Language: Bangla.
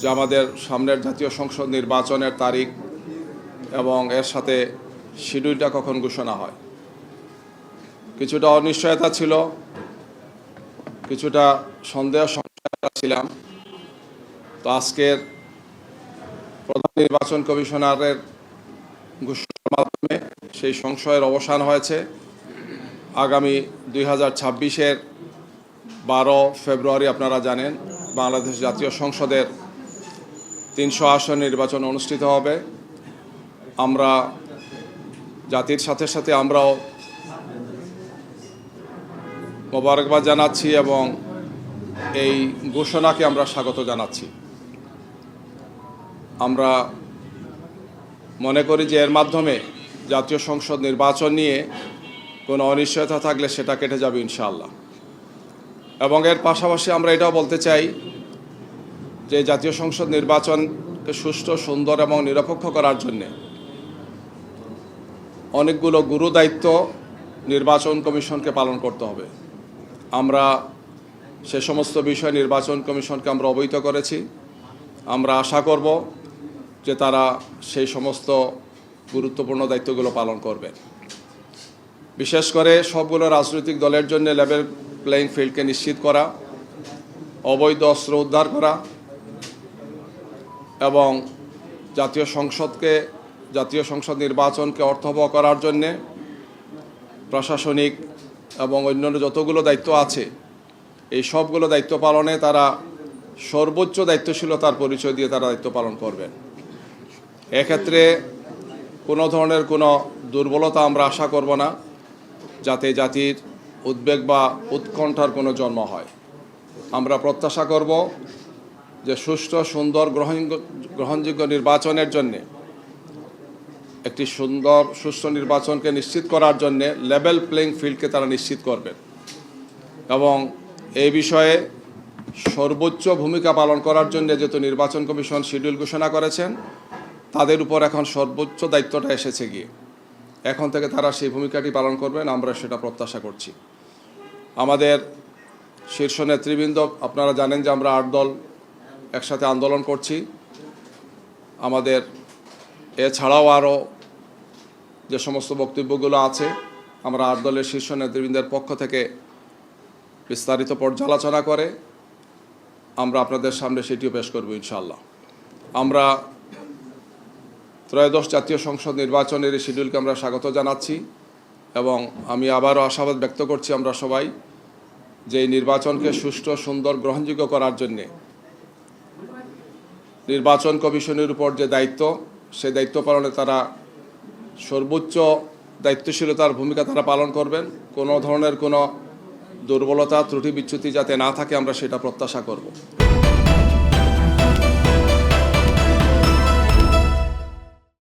যে আমাদের সামনের জাতীয় সংসদ নির্বাচনের তারিখ এবং এর সাথে শিডিউলটা কখন ঘোষণা হয়। কিছুটা অনিশ্চয়তা ছিল, কিছুটা সন্দেহ ছিলাম। তো আজকের প্রধান নির্বাচন কমিশনারের ঘোষণার মাধ্যমে সেই সংশয়ের অবসান হয়েছে। আগামী 2026-এর 12 ফেব্রুয়ারি আপনারা জানেন বাংলাদেশ জাতীয় সংসদের 300 আসন নির্বাচন অনুষ্ঠিত হবে। আমরা জাতির সাথে সাথে আমরাও মোবারকবাদ জানাচ্ছি এবং এই ঘোষণাকে আমরা স্বাগত জানাচ্ছি। আমরা মনে করি যে এর মাধ্যমে জাতীয় সংসদ নির্বাচন নিয়ে কোনো অনিশ্চয়তা থাকলে সেটা কেটে যাবে ইনশাআল্লাহ। এবং এর পাশাপাশি আমরা এটাও বলতে চাই যে জাতীয় সংসদ নির্বাচনকে সুষ্ঠু, সুন্দর এবং নিরপেক্ষ করার জন্যে অনেকগুলো গুরু দায়িত্ব নির্বাচন কমিশনকে পালন করতে হবে। আমরা সে সমস্ত বিষয় নির্বাচন কমিশনকে আমরা অবহিত করেছি। আমরা আশা করব যে তারা সেই সমস্ত গুরুত্বপূর্ণ দায়িত্বগুলো পালন করবে। বিশেষ করে সবগুলো রাজনৈতিক দলের জন্য লেভেল প্লেইং ফিল্ডকে নিশ্চিত করা, অবৈধ অস্ত্র উদ্ধার করা এবং জাতীয় সংসদ নির্বাচনকে অর্থবহ করার জন্যে প্রশাসনিক এবং অন্যান্য যতগুলো দায়িত্ব আছে এই সবগুলো দায়িত্ব পালনে তারা সর্বোচ্চ দায়িত্বশীলতার পরিচয় দিয়ে তারা দায়িত্ব পালন করবেন। এক্ষেত্রে কোনো ধরনের কোনো দুর্বলতা আমরা আশা করব না, যাতে জাতির উদ্বেগ বা উৎকণ্ঠার কোনো জন্ম হয়। আমরা প্রত্যাশা করব যে সুষ্ঠু, সুন্দর, গ্রহণযোগ্য নির্বাচনের জন্যে একটি সুন্দর, সুষ্ঠু নির্বাচনকে নিশ্চিত করার জন্যে লেভেল প্লেইং ফিল্ডকে তারা নিশ্চিত করবেন এবং এই বিষয়ে সর্বোচ্চ ভূমিকা পালন করার জন্য যেহেতু নির্বাচন কমিশন শিডিউল ঘোষণা করেছেন, তাদের উপর এখন সর্বোচ্চ দায়িত্বটা এসেছে গিয়ে এখন থেকে তারা সেই ভূমিকাটি পালন করবেন, আমরা সেটা প্রত্যাশা করছি। আমাদের শীর্ষ নেতৃবৃন্দ, আপনারা জানেন যে আমরা 8 দল একসাথে আন্দোলন করছি। আমাদের এছাড়াও আরও যে সমস্ত বক্তব্যগুলো আছে আমরা 8 দলের শীর্ষ নেতৃবৃন্দের পক্ষ থেকে বিস্তারিত পর্যালোচনা করে আমরা আপনাদের সামনে সেটিও পেশ করব ইনশাআল্লাহ। আমরা ত্রয়োদশ জাতীয় সংসদ নির্বাচনের এই শিডিউলকে আমরা স্বাগত জানাচ্ছি এবং আমি আবারও আশাবাদ ব্যক্ত করছি আমরা সবাই যে এই নির্বাচনকে সুষ্ঠু, সুন্দর, গ্রহণযোগ্য করার জন্যে নির্বাচন কমিশনের উপর যে দায়িত্ব, সেই দায়িত্ব পালনে তারা সর্বোচ্চ দায়িত্বশীলতার ভূমিকা তারা পালন করবেন। কোনো ধরনের কোনো দুর্বলতা, ত্রুটি, বিচ্যুতি যাতে না থাকে আমরা সেটা প্রত্যাশা করব।